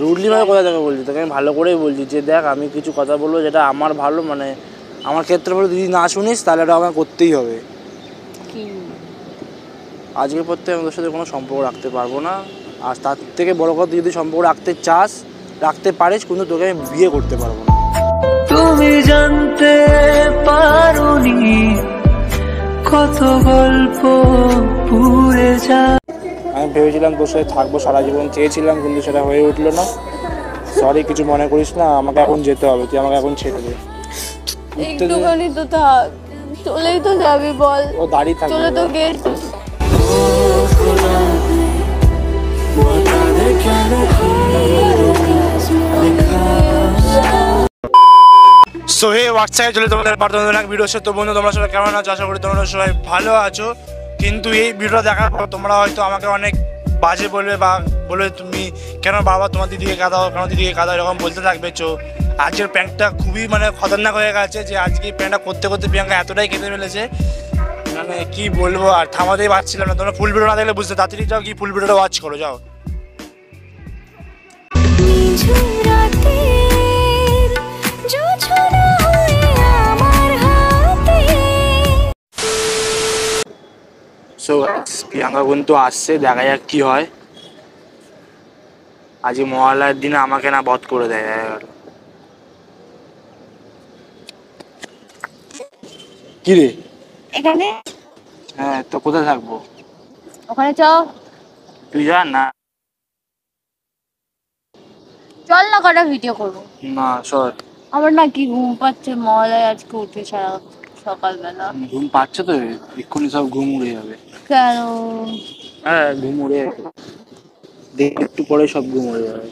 Rudely ভাবে কোথা থেকে বলছি তোকে? আমি ভালো করেই বলছি যে দেখ আমি কিছু কথা বলবো যেটা আমার ভালো, মানে আমার ক্ষেত্রে বলে যদি না শুনিস তাহলে এটা আমার করতেই হবে। কি আজকের পর থেকে আমি তোর সাথে কোনো সম্পর্ক রাখতে পারবো না। আর তার থেকে বড় কথা, যদি সম্পর্ক রাখতে চাস রাখতে পারিস, কিন্তু তোকে আমি বিয়ে করতে পারবো না। তুমি জানতে পারোনি কত গল্প পুড়ে যায়। আমি ভেবেছিলাম তোর সাথে থাকবো সারা জীবন, চেয়েছিলাম, কিন্তু সেটা হয়ে উঠলো না। সরি, কিছু মনে করিস না, আমাকে এখন যেতে হবে, তুই আমাকে এখন ছেড়ে দে। একটুখানি তো থাক, চলেই তো যাবি বল। ও দাঁড়িয়ে থাকবে, চলে তো গেট। সো হে হোয়াটসঅ্যাপে চলে তোমাদের প্রার্থনা ভিডিও সে। তো বন্ধু তোমরা সবাই কেমন আছো? আশা করি তোমরা সবাই ভালো আছো। কিন্তু এই ভিডিওটা দেখার পর তোমরা হয়তো আমাকে অনেক বাজে বলবে বা বলবে তুমি কেন বাবা তোমার দিদিকে কাঁদাও, কেন দিদিকে কাঁদাও, এরকম বলতে থাকবে। চো আজকের প্র্যাঙ্কটা খুবই মানে খতরনাক হয়ে গেছে, যে আজকে এই প্র্যাঙ্কটা করতে করতে প্রিয়াঙ্কা এতটাই কেঁদে ফেলেছে, মানে কি বলবো, আর থামাতেই পারছিলাম না। তোমরা ফুল ভিডিও না দেখলে বুঝতে, তাড়াতাড়ি যাও কি ফুল ভিডিওটা ওয়াচ করো, যাও। সো প্রিয়াঙ্কা কিন্তু আসছে, দেখা যাক কি হয়। আজকে মহালয়ার দিনে আমাকে না বধ করে দেয়। কি রে এখানে? হ্যাঁ, তো কোথায় থাকবো? ওখানে চ। তুই যা না। চল না, কটা ভিডিও করবো। না সর। আমার না কি ঘুম পাচ্ছে, মহলায় আজকে উঠে সারা সকালবেলা। ঘুম পাচ্ছে তো, এক্ষুনি সব ঘুম উড়ে যাবে। কেন? হ্যাঁ ঘুম উড়ে যাবে, দেখ একটু পরে সব ঘুম উড়ে যাবে।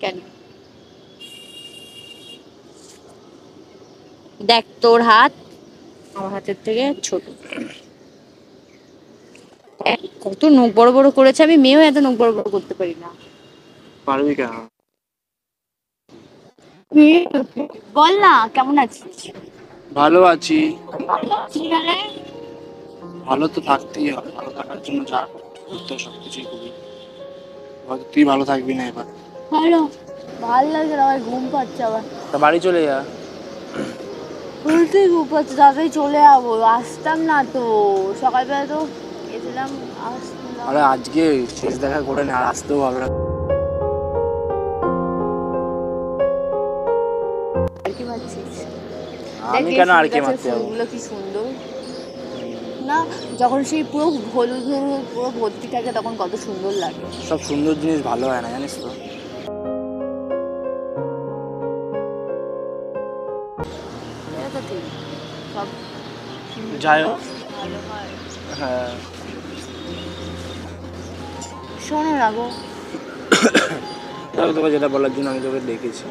কেন? দেখ তোর হাত আমার হাতের থেকে ছোট। কত নখ বড় বড় করেছে, আমি মেয়েও এত নখ বড় বড় করতে পারি না। পারবি কেন? বল না কেমন আছিস? ভালো আছি। মানে ভালো তো থাকতেই হবে, ভালো থাকার জন্য যা করতে হয় সবকিছুই করি। হয়তো তুই ভালো থাকবি না এবার। ভালো ভাল লাগে না, আমার ঘুম পাচ্ছে আবার। তা বাড়ি চলে যা। বলতেই ঘুম পাচ্ছে, তাড়াতাড়ি চলে যাবো। আসতাম না তো সকালবেলা, তো গেছিলাম, আসলাম। আরে আজকে শেষ দেখা করে না, আর আসতেও ভালো লাগে। আর কি ভাবছিস? আমি কেন আর কি মারতে যাবো? ফুলগুলো কি সুন্দর না, যখন সেই পুরো হলুদ হলুদ পুরো ভর্তি থাকে তখন কত সুন্দর লাগে। সব সুন্দর জিনিস ভালো হয় না, জানিস তো। এটা তো ঠিক, সব যাই হোক, ভালো হয়। হ্যাঁ শোনো না গো, তোকে যেটা বলার জন্য আমি তোকে ডেকেছি,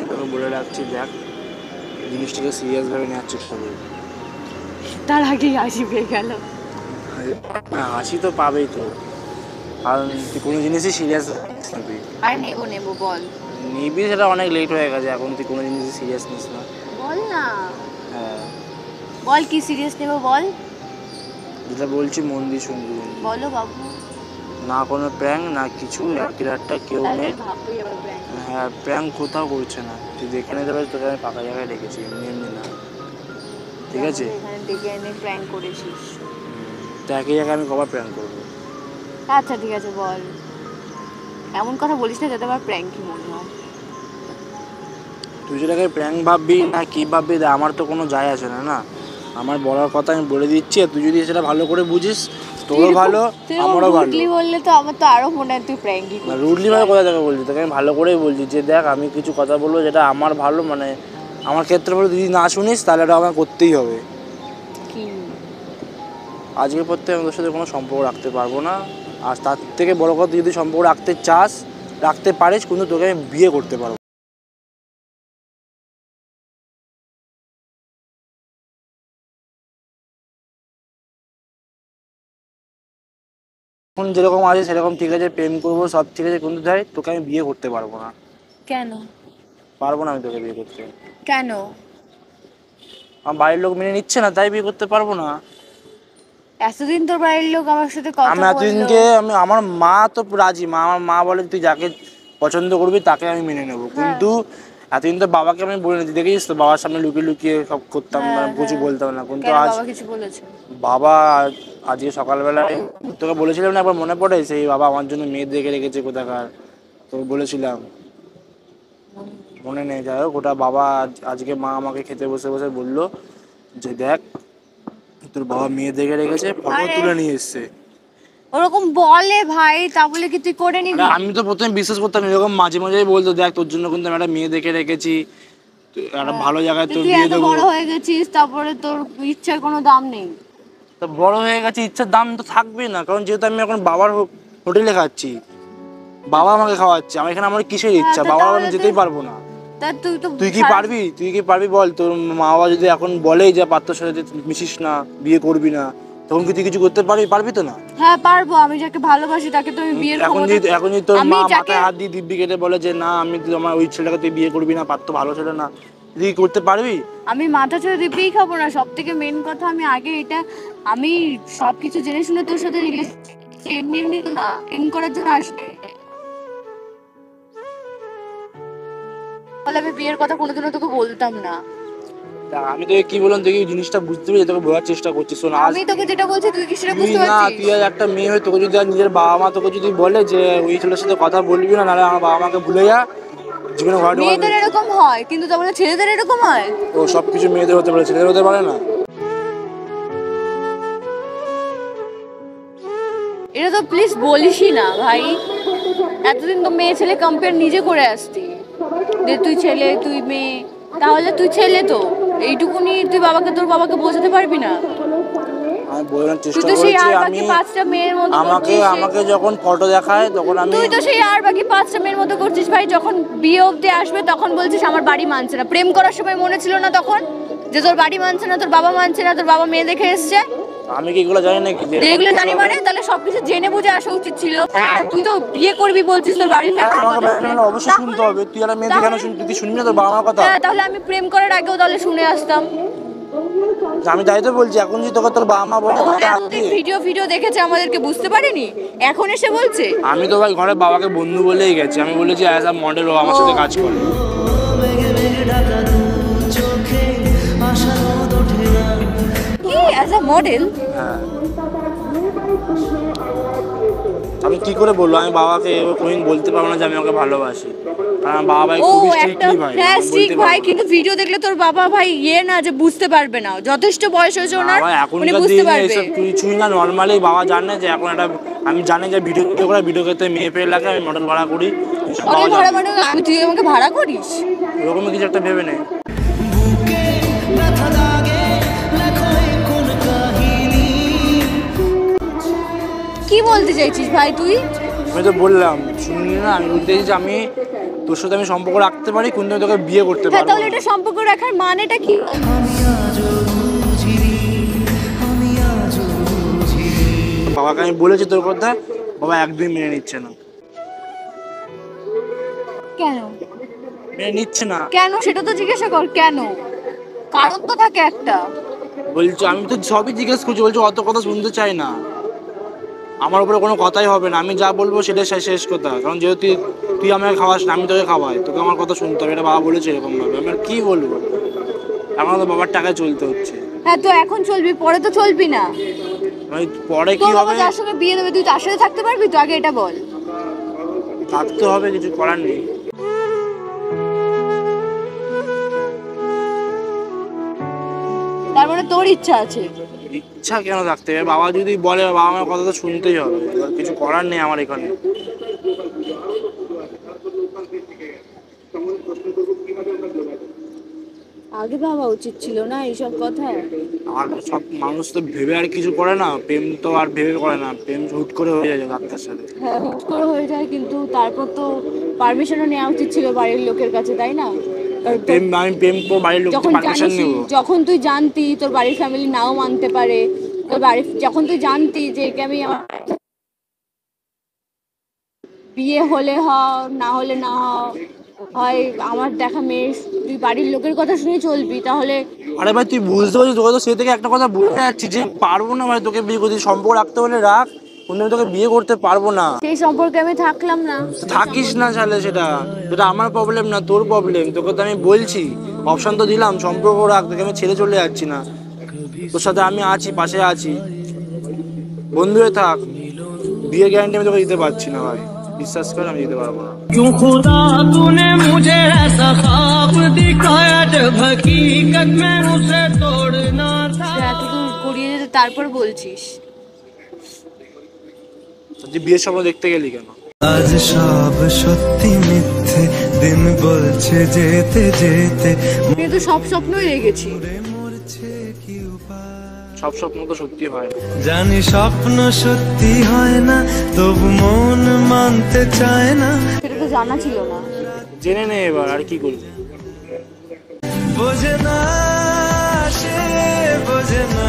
তোকে বলে রাখছি, দেখ জিনিসটাকে সিরিয়াস ভাবে নেওয়ার চেষ্টা করবি। তার আগেই হাসি পেয়ে গেল। হাসি তো পাবেই তো, কারণ তুই কোনো জিনিসই সিরিয়াস নিবি। আর নেবো নেবো, বল। নিবি, সেটা অনেক লেট হয়ে গেছে, এখন তুই কোনো জিনিসই সিরিয়াস নিস না। বল না, হ্যাঁ বল কি সিরিয়াস নেবো, বল। যেটা বলছি মন দিয়ে শুনবি। বলো বাবু। না কোনো প্র্যাঙ্ক না কিছু, একটা কেউ নেই। ভাববি আবার প্র্যাঙ্ক। হ্যাঁ প্র্যাঙ্ক কোথাও করছে না, তুই দেখে নিতে পারিস, তোকে আমি ফাঁকা জায়গায় রেখেছি, এমনি এমনি না, ঠিক আছে? এখানে ডেকে এনে প্র্যাঙ্ক করেছিস। তো একই জায়গায় আমি কবার প্র্যাঙ্ক করবো? আচ্ছা ঠিক আছে, বল। এমন কথা বলিস না যাতে আবার প্র্যাঙ্কই মনে হয়। তুই যেটাকে প্র্যাঙ্ক ভাববি না কি ভাববি, আমার তো কোনো যায় আসে না। না, আমার বলার কথা আমি বলে দিচ্ছি, আর তুই যদি সেটা ভালো করে বুঝিস তোরও ভালো, আমারও ভালো। রুডলি বললে তো আমার তো আরো মনে হয় তুই প্র্যাঙ্কই করছিস। রুডলি ভাবে কোথা থেকে বলছি তোকে? আমি ভালো করেই বলছি যে দেখ আমি কিছু কথা বলবো যেটা আমার ভালো, মানে আমার ক্ষেত্রে বলে যদি না শুনিস তাহলে এটা আমার করতেই হবে। কি আজকের পর থেকে আমি তোর সাথে কোনো সম্পর্ক রাখতে পারবো না। আর তার থেকে বড় কথা, যদি সম্পর্ক রাখতে চাস রাখতে পারিস, কিন্তু তোকে আমি বিয়ে করতে পারবো। এখন যেরকম আছে সেরকম ঠিক আছে, প্রেম করবো সব ঠিক আছে, কিন্তু তাই তোকে আমি বিয়ে করতে পারবো না। কেন? পারবো না আমি তোকে বিয়ে করতে। কেন? আমার বাড়ির লোক মেনে নিচ্ছে না, তাই বিয়ে করতে পারবো না। এতদিন তোর বাড়ির লোক আমার সাথে কথা আমি বললো। এতদিনকে আমার মা তো রাজি, আমার মা বলে তুই যাকে পছন্দ করবি তাকে আমি মেনে নেবো, কিন্তু এতদিন তো বাবাকে আমি বলে নিতে দেখেছিস তো, বাবার সামনে লুকিয়ে লুকিয়ে সব করতাম, হ্যাঁ, কিছু হ্যাঁ। বলতাম না, কিন্তু কেন আজ বাবা কিছু বলেছে? বাবা আজকে সকালবেলায় তোকে বলেছিলাম না একবার, মনে পড়ে সেই বাবা আমার জন্য মেয়ে দেখে রেখেছে কোথাকার, তোকে বলেছিলাম মনে নেই, যাই হোক ওটা বাবা আজকে মা আমাকে খেতে বসে বসে বললো যে দেখ তোর বাবা মেয়ে দেখে রেখেছে, ফটো আরে। তুলে নিয়ে এসছে। ওরকম বলে ভাই, তা বলে কি তুই করে নিবি? আমি তো প্রথমে বিশ্বাস করতাম না, এরকম মাঝে মাঝেই বলতো দেখ তোর জন্য কিন্তু আমি একটা মেয়ে দেখে রেখেছি, তুই একটা ভালো জায়গায় তোর তুই বিয়ে এত দেবো। বড় হয়ে গেছিস, তারপরে তোর ইচ্ছার কোনো দাম নেই। তো বড় হয়ে গেছে, ইচ্ছার দাম তো থাকবেই না, কারণ যেহেতু আমি এখন বাবার হোটেলে খাচ্ছি, বাবা আমাকে খাওয়াচ্ছে, আমার এখানে আমার কিসের ইচ্ছা, তো বাবার আমি তাহলে যেতেই তো- পারবো না। তা তুই তো তুই কি পারবি, তুই কি পারবি বল, তোর মা বাবা যদি এখন বলেই যে পাত্রের সাথে তুই মিশিস না, বিয়ে করবি না, তখন কি তুই কিছু করতে পারবি? পারবি তো না। হ্যাঁ পারবো, আমি যাকে ভালোবাসি তাকে তো আমি বিয়ের এখন যদি তোর আমি মা যাকে- মাথায় হাত দিয়ে দিব্যি কেটে বলে যে না আমি আমার ওই ছেলেটাকে তুই বিয়ে করবি না, পাত্র ভালো ছেলে না, তুই কি করতে পারবি? আমি মাথা ছেড়ে দিব্যেই খাবো না। সব থেকে মেন কথা, আমি আগে এটা আমি সবকিছু জেনে শুনে তোর সাথে এমনি এমনি না এম করার জন্য আসবে। তাহলে আমি বিয়ের কথা কোনোদিনও তোকে বলতাম না। তা আমি তোকে কি বললাম, তুই কি জিনিসটা বুঝতে পেরেছি, তোকে বোঝার চেষ্টা করছিস। শোন আজ আমি তোকে যেটা বলছি তুই কি সেটা তুই বুঝতে না, পারছিস? তুই আর একটা মেয়ে হয়ে তোকে যদি আর নিজের বাবা মা তোকে যদি বলে যে ওই ছেলের সাথে কথা বলবি না, নাহলে আমার বাবা মাকে ভুলে যা, জীবনে ঘরে মেয়েদের এরকম হয়, কিন্তু তাহলে ছেলেদের এরকম হয়? ও সবকিছু মেয়েদের হতে পারে, ছেলেদের হতে পারে না। এটা তো প্লিজ বলিসই না ভাই। এতদিন তো মেয়ে ছেলে কম্পেয়ার নিজে করে আসতি, যে তুই ছেলে তুই মেয়ে, তাহলে তুই ছেলে তো এইটুকুনি তুই তোর বাবাকে বোঝাতে পারবি না? আমি বোঝানোর তুই চেষ্টা তো সেই করেছি, আর আমি বাকি 5টা মেয়ের মতো আমাকে করছিস। আমাকে যখন ফটো দেখায় তখন আমি তুই তো সেই আর বাকি 5টা মেয়ের মতো করছিস ভাই। যখন বিয়ে অবধি আসবে তখন বলছিস আমার বাড়ি মানছে না। প্রেম করার সময় মনে ছিল না তখন যে তোর বাড়ি মানছে না, তোর বাবা মানছে না, তোর বাবা মেয়ে দেখে এসছে? আমি কি এগুলো জানি নাকি যে এগুলো জানি মানে? তাহলে সবকিছু জেনে বুঝে আসা উচিত ছিল। তুই তো বিয়ে করবি বলছিস, তোর বাড়ির আমাকে ব্যাপারটা অবশ্যই শুনতে হবে। তুই আর মেয়ে কেন শুনবি? তুই শুনবি না তোর বাবা মার কথা? হ্যাঁ, তাহলে আমি প্রেম করার আগেও তাহলে শুনে আসতাম। আমি তাই তো বলছি, এখন যদি তোকে তোর বাবা মা বলে তাহলে হাত দিয়ে। ভিডিও দেখেছে আমাদেরকে, বুঝতে পারিনি, এখন এসে বলছে। আমি তো ভাই ঘরে বাবাকে বন্ধু বলেই গেছি, আমি বলেছি অ্যাজ আ মডেল ও আমার সাথে কাজ করে। কি অ্যাজ আ মডেল? হ্যাঁ, আমি কি করে বলবো? আমি বাবাকে এবার কোনোদিন বলতে পারবো না যে আমি ওকে ভালোবাসি, কারণ বাবা ভাই ও খুবই একটা, স্ট্রিক্টলি ভাই, হ্যাঁ আমি স্ট্রিক্ট বলতে ভাই, পারবো না। কিন্তু ভিডিও দেখলে তোর বাবা ভাই না যে বুঝতে পারবে না, যথেষ্ট বয়স হয়েছে ওনার, ভাই উনি এখনকার বুঝতে দিনে পারবে। এসব কিছুই না, নর্মালি বাবা জানে যে এখন একটা, আমি জানি যে ভিডিও করে ভিডিও করতে মেয়ে পেয়ে লাগে, আমি মডেল ভাড়া করি, এসব বাবা অনেক জানে। ভাড়া মানে তুই আমাকে ভাড়া করিস? এরকমই কিছু একটা ভেবে নেই। কি বলতে চাইছিস ভাই তুই? আমি তো বললাম শুনলি না, আমি বলতে চাইছি যে আমি তোর সাথে আমি সম্পর্ক রাখতে পারি, কিন্তু আমি তোকে বিয়ে করতে হ্যাঁ, পারবো তাহলে না। এটা সম্পর্ক রাখার মানেটা কি? বাবাকে আমি বলেছি তোর কথা, বাবা একদমই মেনে নিচ্ছে না, কেন? মেনে নিচ্ছে না। কেন সেটা তো জিজ্ঞাসা কর, কেন? কারণ তো থাকে একটা। বলছো আমি তো সবই জিজ্ঞেস করছি, বলছো অত কথা শুনতে চাই না, আমার উপরে কোনো কথাই হবে না, আমি যা বলবো সেটাই শেষ কথা, কারণ যেহেতু তুই আমাকে খাওয়াস না, আমি তোকে খাওয়াই, তোকে আমার কথা শুনতে হবে, এটা বাবা বলেছে এরকম ভাবে, আমি আর কি বলবো? এখন তো বাবার টাকায় চলতে হচ্ছে। হ্যাঁ, তো এখন চলবি, পরে তো চলবি না। আমি পরে কি তোর বাবা হবে? যার সঙ্গে বিয়ে দেবে তুই তার সাথে থাকতে পারবি তো? আগে এটা বল। থাকতে হবে, কিছু করার নেই। তার মানে তোর ইচ্ছা আছে? ইচ্ছা কেন থাকতে হবে? বাবা যদি বলে, বাবা আমার কথা তো শুনতেই হবে, এবার কিছু করার নেই আমার এখানে। আগে ভাবা উচিত ছিল না এইসব কথা? আর সব মানুষ তো ভেবে আর কিছু করে না, প্রেম তো আর ভেবে করে না, প্রেম হুট করে হয়ে যায় ডাক্তার সাথে। হ্যাঁ, হুট করে হয়ে যায়, কিন্তু তারপর তো পারমিশনও নেওয়া উচিত ছিল বাড়ির লোকের কাছে, তাই না? আমি প্রেম তো বাড়ির লোক যখন পারমিশন জানিস, নেবো? যখন তুই জানতি তোর বাড়ির ফ্যামিলি নাও মানতে পারে, যখন তুই জানতি যে একে আমি বিয়ে হলে হ, না হলে না হ, হয় আমার দেখা মেয়ে, তুই বাড়ির লোকের কথা শুনে চলবি, তাহলে আরে ভাই তুই বুঝতে পারছিস, তোকে তো সে থেকে একটা কথা বলে যাচ্ছি যে পারবো না ভাই তোকে বিয়ে করতে, সম্পর্ক রাখতে হলে রাখ, কিন্তু আমি তোকে বিয়ে করতে পারবো না। সেই সম্পর্কে আমি থাকলাম না। থাকিস না চালে, সেটা সেটা আমার প্রবলেম না, তোর প্রবলেম। তোকে তো আমি বলছি, অপশন তো দিলাম, সম্পর্ক রাখ, তোকে আমি ছেড়ে চলে যাচ্ছি না, তোর সাথে আমি আছি, পাশে আছি, বন্ধু হয়ে থাক। বিয়ে গ্যারান্টি আমি তোকে দিতে পারছি না ভাই, বিশ্বাস করে আমি দিতে পারবো না। क्यों खुदा तूने मुझे ऐसा ख्वाब दिखाया जब हकीकत में उसे तोड़ना था। এতদূর গড়িয়ে যেতে তারপর বলছিস। তুই বিয়ের স্বপ্ন দেখতে গেলি কেন? আজ সব সত্যি মিথ্যে দিন বলছে যেতে যেতে আমি তো সব স্বপ্নই রেখেছি। মরছে কি উপায়। সব স্বপ্ন তো সত্যি হয় না। জানি স্বপ্ন সত্যি হয় না, তবু মন মানতে চায় না। সেটা তো জানা ছিল না। জেনে নে এবার, আর কি করবি। বোঝে না সে, বোঝে না।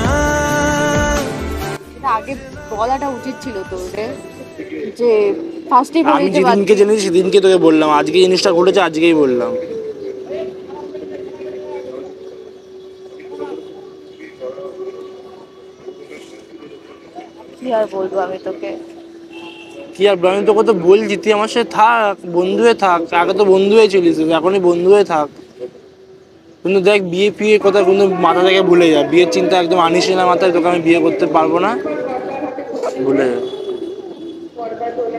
এটা আগে বলাটা উচিত ছিল তোর রে, যে ফার্স্টে বলে আমি দিতে যেদিনকে পারতি। জেনেছি সেদিনকে তোকে বললাম, আজকে জিনিসটা ঘটেছে আজকেই বললাম। কি আর বলবো আমি তোকে। কি আর আমি তোকে তো বলছি, তুই আমার সাথে থাক, বন্ধু হয়ে থাক। আগে তো বন্ধু হয়ে ছিলিস, এখনই বন্ধু হয়ে থাক। কিন্তু দেখ, বিয়ে ফিয়ে কথা কিন্তু মাথা থেকে ভুলে যা, বিয়ের চিন্তা একদম আনিস না মাথায়। তোকে আমি বিয়ে করতে পারবো না, ভুলে যা।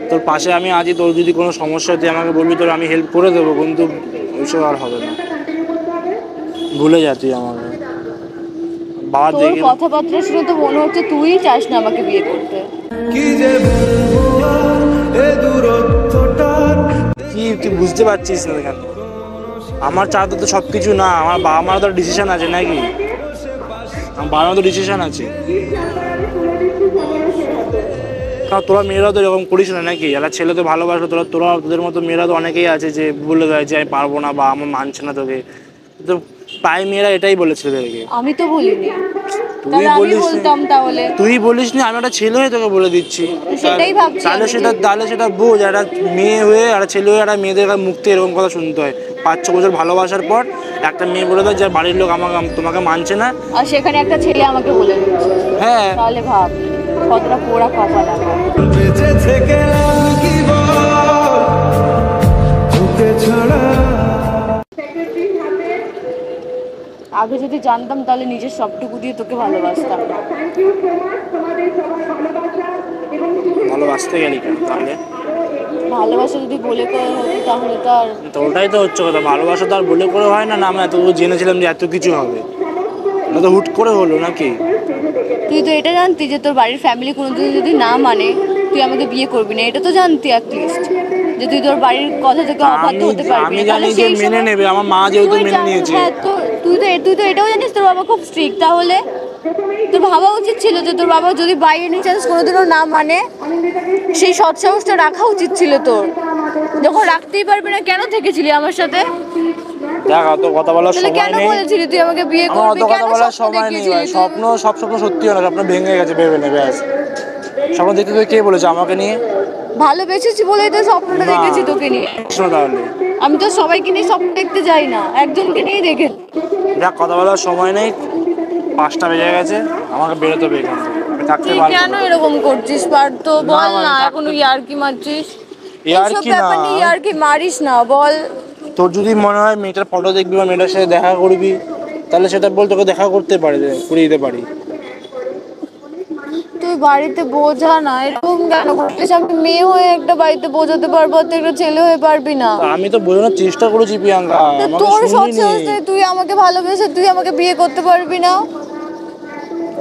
তোর পাশে আমি আছি, তোর যদি কোনো সমস্যা হয় তুই আমাকে বলবি, তোর আমি হেল্প করে দেবো, কিন্তু ওইসব আর হবে না, ভুলে যা তুই আমাকে। বাবা তোর দেখে কথাবার্তা শুনে তো মনে হচ্ছে তুই চাস না আমাকে বিয়ে করতে। কি যে বলবো আর এ দূরত্বটার। কি তুই বুঝতে পারছিস না কেন? আমার চাঁদে তো সব কিছু না, আমার বাবা মার তো ডিসিশন আছে নাকি, আমার বাবা মার তো ডিসিশন আছে। কারণ তোরা মেয়েরা তো এরকম করিস না নাকি, যারা ছেলে তো ভালোবাসে, তোরা তোদের মতো মেয়েরা তো অনেকেই আছে যে বলে দেয় যে আমি পারবো না বা আমার মানছে না তোকে। তো প্রায় মেয়েরা এটাই বলে ছেলেদেরকে। আমি তো বলিনি, তুই তাহলে আমি বলিস, বলতাম তাহলে। তুই বলিস না, আমি একটা ছেলে হয়ে তোকে বলে দিচ্ছি। সেটাই ভাবছি তাহলে আমি সেটা যে- তাহলে সেটা বোঝ, একটা মেয়ে হয়ে একটা ছেলে হয়ে একটা মেয়েদের মুখ থেকে এরকম কথা শুনতে হয়। 5-6 বছর ভালোবাসার পর একটা মেয়ে বলে দেয় যে বাড়ির লোক তোমাকে মানছে না। আর সেখানে একটা ছেলে আমাকে বলে দিচ্ছে, হ্যাঁ, তাহলে ভাব কতটা পোড়া কপাল আমার। বেঁচে থেকে লাভ কি বল, তোকে ছাড়া। আগে যদি জানতাম তাহলে নিজের সবটুকু দিয়ে তোকে ভালোবাসতাম। ভালোবাসতে গেলি কেন তাহলে? ভালোবাসা যদি বলে করে হতো তাহলে তো আর। তো ওটাই তো হচ্ছে কথা, ভালোবাসা তো আর বলে করে হয় না। না আমি এতটুকু জেনেছিলাম যে এত কিছু হবে, এটা তো হুট করে হলো নাকি। তুই তো এটা জানতি যে তোর বাড়ির ফ্যামিলি কোনোদিন যদি না মানে তুই আমাকে বিয়ে করবি না, এটা তো জানতি অ্যাটলিস্ট, যে তুই তোর বাড়ির কথা থেকে অবাধ্য হতে পারবি আমি না। জানি তাহলে যে সেই মেনে সময় নেবে, আমার মা যেহেতু তুই মেনে নিয়েছে। হ্যাঁ, তুই তো এটাও জানিস তোর বাবা খুব স্ট্রিক্ট, তাহলে তোর ভাবা উচিত ছিল যে তোর বাবা যদি বাই এনি চান্স কোনোদিনও না মানে, সেই সৎসাহসটা রাখা উচিত ছিল তোর। যখন রাখতেই পারবি না, কেন থেকেছিলি আমার সাথে? দেখ, অত কথা বলার তাহলে সময় কেন নেই বলেছিলি তুই আমাকে বিয়ে আমার, করবি? অত কেন কথা বলার স্বপ্ন সময় নেই দেখিয়েছিলি ভাই। তুই? সব স্বপ্ন সত্যি হয় না, স্বপ্ন ভেঙে গেছে, ভেবে নেবে ব্যাস। স্বপ্ন দেখতে তুই কে বলেছে আমাকে নিয়ে? ভালোবেসেছি বলেই তো স্বপ্নটা না। দেখেছি তোকে নিয়ে। শোনো তাহলে, আমি তো সবাইকে নিয়ে স্বপ্ন দেখতে যাই না, একজনকে নিয়েই দেখেছি। দেখ কথা বলার সময় নেই, 5টা বেজে গেছে, আমাকে বেরোতে হবে এখান থেকে, আমি থাকতে তুই পারবো কেন না। এরকম করছিস পার্থ? বল না, না, আমি এখনো ইয়ার্কি মারছিস? এইসব কি ব্যাপার না, নিয়ে ইয়ার্কি মারিস না, বল। তোর যদি মনে হয় মেয়েটার ফটো দেখবি বা মেয়েটার সাথে দেখা করবি, তাহলে সেটা বল, তোকে দেখা করতে পারি, করে দিতে পারি। তুই বাড়িতে বোঝা না, এরকম কেন করছিস? আমি মেয়ে হয়ে একটা বাড়িতে বোঝাতে পারবো, আর তুই একটা ছেলে হয়ে পারবি না। তা আমি তো বোঝানোর চেষ্টা করেছি প্রিয়াঙ্কা, তা আমাকে তোর শুনলি নি। সৎসাহসে তুই আমাকে ভালোবেসে তুই আমাকে বিয়ে করতে পারবি না?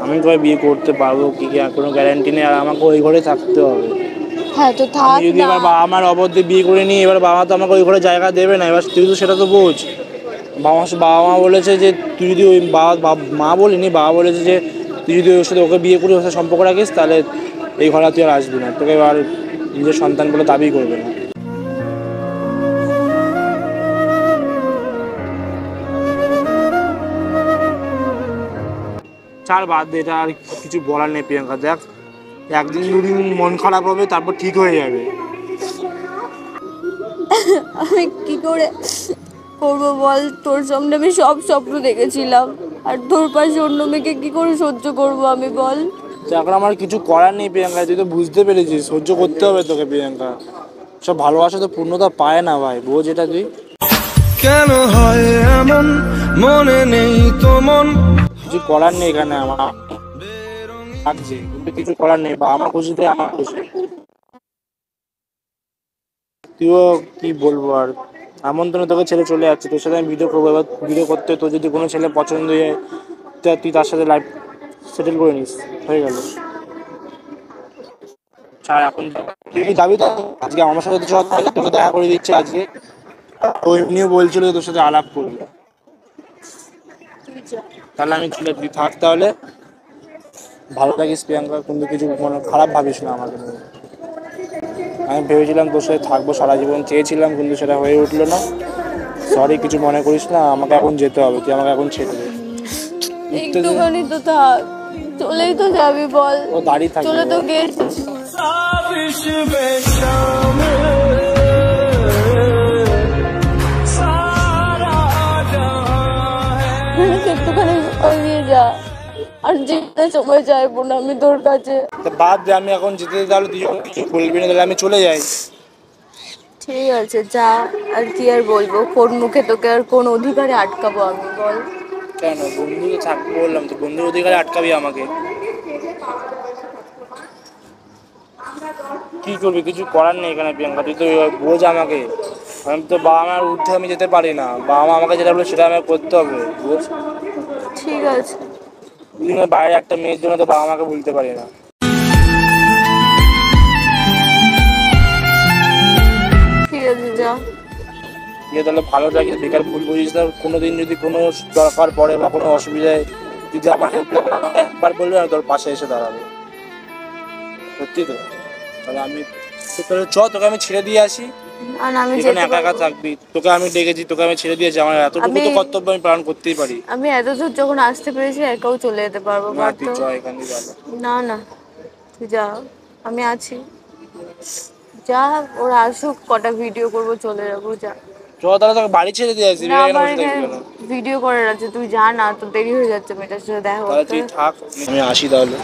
আমি তোকে বিয়ে করতে পারবো কি কোনো গ্যারান্টি নেই, আর আমাকে ওই ঘরে থাকতে হবে। হ্যাঁ তো থাক আমি যদি না। এবার বাবা মার অবদ্ধে বিয়ে করে নিই, এবার বাবা তো আমাকে ওই ঘরে জায়গা দেবে না। এবার তুই তো সেটা তো বোঝ। বাবা মা বলেছে যে তুই যদি ওই মা বলিনি, বাবা বলেছে যে তুই যদি ওর সাথে ওকে বিয়ে করি, ওর সাথে সম্পর্ক রাখিস, তাহলে এই ঘরে তুই আর আসবি না, তোকে এবার নিজের সন্তান বলে দাবি করবে না। চার বাদ দে, এটা আর কিছু বলার নেই প্রিয়াঙ্কা। দেখ, একদিন দুদিন মন খারাপ হবে, তারপর ঠিক হয়ে যাবে। আমি কি করে করবো বল, তোর সামনে আমি সব স্বপ্ন দেখেছিলাম, আর তোর পাশে অন্য মেয়েকে কি করে সহ্য করবো আমি বল। তো এখন আমার কিছু করার নেই প্রিয়াঙ্কা, তুই তো বুঝতে পেরেছিস, সহ্য করতে হবে তোকে প্রিয়াঙ্কা। সব ভালোবাসা তো পূর্ণতা পায় না ভাই, বোঝ এটা তুই। কেন হয় এমন মনে নেই তো মন কিছু করার নেই এখানে, আমার লাগছে কিন্তু কিছু করার নেই, বা আমার খুশিতে আমার খুশি। তুইও কি বলবো আর, আমন্ত্রণে তোকে ছেলে চলে যাচ্ছে, তোর সাথে আমি ভিডিও করবো। এবার ভিডিও করতে তোর যদি কোনো ছেলে পছন্দ হয়ে যায়, তুই তার সাথে লাইফ সেটেল করে নিস, হয়ে গেল। ছাড় এখন, তুই কি যাবি তো আজকে আমার সাথে? তো তোকে দেখা করে দিচ্ছে আজকে, ও এমনিও বলছিল তোর সাথে আলাপ করবি, তাহলে আমি চলে, তুই থাক তাহলে, ভালো থাকিস প্রিয়াঙ্কা, কিন্তু কিছু মনে খারাপ ভাবিস না আমাকে নিয়ে। আমি ভেবেছিলাম তোর সাথে থাকবো সারা জীবন, চেয়েছিলাম, কিন্তু সেটা হয়ে উঠলো না। সরি, কিছু মনে করিস না, আমাকে এখন যেতে হবে, তুই আমাকে এখন ছেড়ে দে। একটুখানি তো থাক, চলেই তো যাবি বল। ও দাঁড়িয়ে থাকবে, চলে তো গেছিস। साजिश बेशामिल सारा जहां है। একটুখানি এগিয়ে যা, আর যেতে সময় চাইবো না আমি তোর কাছে। তো বাদ দে, আমি এখন যেতে, তাহলে তুই যখন কিছু বলবি না তাহলে আমি চলে যাই। ঠিক আছে যা, আর কি আর বলবো, কোন মুখে তোকে আর কোন অধিকারে আটকাবো আমি বল। কেন বন্ধুকে থাকবো বললাম তো, বন্ধুর অধিকারে আটকাবি আমাকে? কি করবি, কিছু করার নেই এখানে প্রিয়াঙ্কা, তুই তো বোঝ আমাকে। আমি তো বাবা মার ঊর্ধ্বে আমি যেতে পারি না, বাবা মা আমাকে যেটা বলে সেটা আমাকে করতে হবে, বোঝ। ঠিক আছে। বাইরে একটা মেয়ের জন্য তো বাবা মাকে বলতে পারি না। ঠিক আছে যা। দিয়ে তাহলে ভালো থাকিস, বেকার ভুল বুঝিস না। কোনোদিন যদি কোনো দরকার পড়ে বা কোনো অসুবিধায় যদি আমার একবার বলবে না, তোর পাশে এসে দাঁড়াবে, সত্যি তো। তাহলে আমি তাহলে তোকে আমি ছেড়ে দিয়ে আসি, আর আমি এখানে যেতে একা একা পারবো। থাকবি, তোকে আমি ডেকেছি, তোকে আমি ছেড়ে দিয়েছি, আমার এতটুকু তো কর্তব্য আমি পালন করতেই পারি। আমি এত দূর যখন আসতে পেরেছি একাও চলে যেতে পারবো, না তুই পারতো। চ, এখানে ভালো। না না, তুই যা, আমি আছি। যা, ওরা আসুক, কটা ভিডিও করবো, চলে যাবো, যা। চ তাহলে, তোকে বাড়ি ছেড়ে দিয়ে আসি, না, এখানে আমার বসে থাকবি কেন? ভিডিও করার আছে, তুই যা না, তো দেরি হয়ে যাচ্ছে মেয়েটার সাথে দেখা তাহলে করতে। তুই থাক, আমি আসি তাহলে।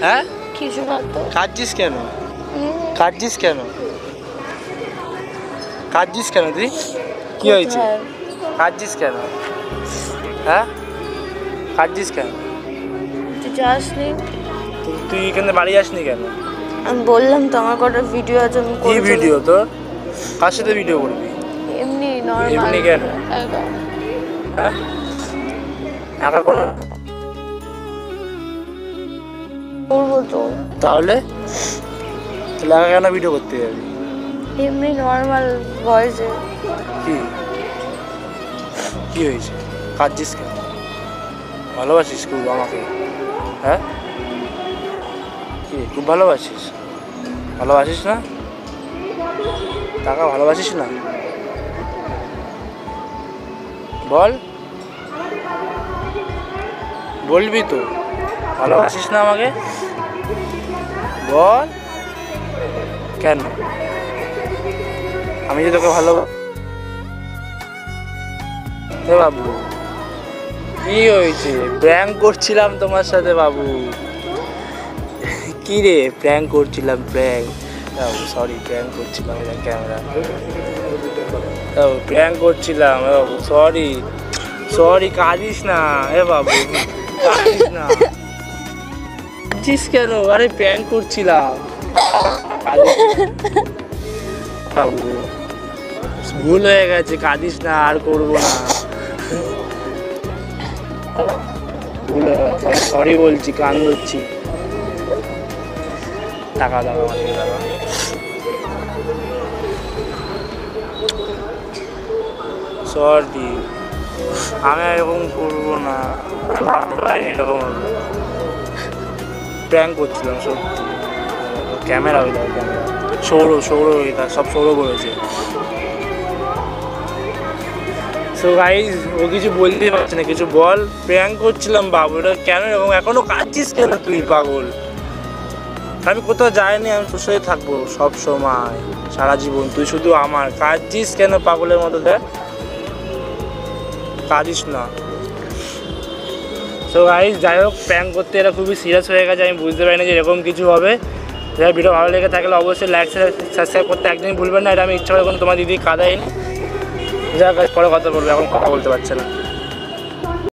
হ্যাঁ, কিছু না তো। কাঁদছিস কেন? কাঁদছিস কেন? কাঁদছিস কেন তুই? কি হয়েছে? কাঁদছিস কেন? হ্যাঁ, কাঁদছিস কেন? তুই যাসনি? তুই এখানে বাড়ি আসনি কেন? আমি বললাম তো আমার কটা ভিডিও আছে, আমি কি ভিডিও তোর? কার সাথে ভিডিও করবি? এমনি নরমাল। এমনি কেন? হ্যাঁ, একা কোনো করবো তো। তাহলে তাহলে একা কেন ভিডিও করতে যাবি? এমনি নরমাল ভয়েসে। কি কি হয়েছে? কাঁদছিস কেন? ভালোবাসিস খুব আমাকে? হ্যাঁ, কি খুব ভালোবাসিস? ভালোবাসিস না? টাকা ভালোবাসিস না? বল, বলবি তো, ভালোবাসিস না আমাকে? বল কেন? আমি যে তোকে ভালো বাবু, কি হয়েছে? প্র্যাঙ্ক করছিলাম তোমার সাথে বাবু। কি রে, প্র্যাঙ্ক করছিলাম, প্র্যাঙ্ক। সরি, প্র্যাঙ্ক করছিলাম, ক্যামেরা প্র্যাঙ্ক করছিলাম বাবু, সরি সরি, কাঁদিস না এ বাবু, কাঁদিস না। কাঁদছিস কেন? আরে প্র্যাঙ্ক করছিলাম বাবু, ভুল হয়ে গেছে, কাঁদিস না, আর করবো না। সরি বলছি, কান ধরছি। টাকা দাও, টাকা। সরি, আমি এরকম করবো না, এরকম প্র্যাঙ্ক করছিলাম সত্যি। ক্যামেরা ওই ক্যামেরা সৌর এটা সব সৌর করেছে। সো গাইজ, ও কিছু বলতেই পারছে না, কিছু বল। প্র্যাঙ্ক করছিলাম বাবু, এটা কেন এরকম এখনো কাঁদছিস কেন তুই পাগল? আমি কোথাও যাইনি, আমি তোর সাথে থাকবো সব সময়, সারা জীবন। তুই শুধু আমার, কাঁদছিস কেন পাগলের মতো? দেখ, কাঁদিস না। সো গাইজ, যাই হোক, প্র্যাঙ্ক করতে এরা খুবই সিরিয়াস হয়ে গেছে। আমি বুঝতে পারি না যে এরকম কিছু হবে। যাই, ভিডিও ভালো লেগে থাকলে অবশ্যই লাইক সাবস্ক্রাইব করতে একদিন ভুলবেন না। এটা আমি ইচ্ছা করে কোনো তোমার দিদি কাঁদাইনি। যাই হোক, পরে কথা বলবো, এখন কথা বলতে পারছে না।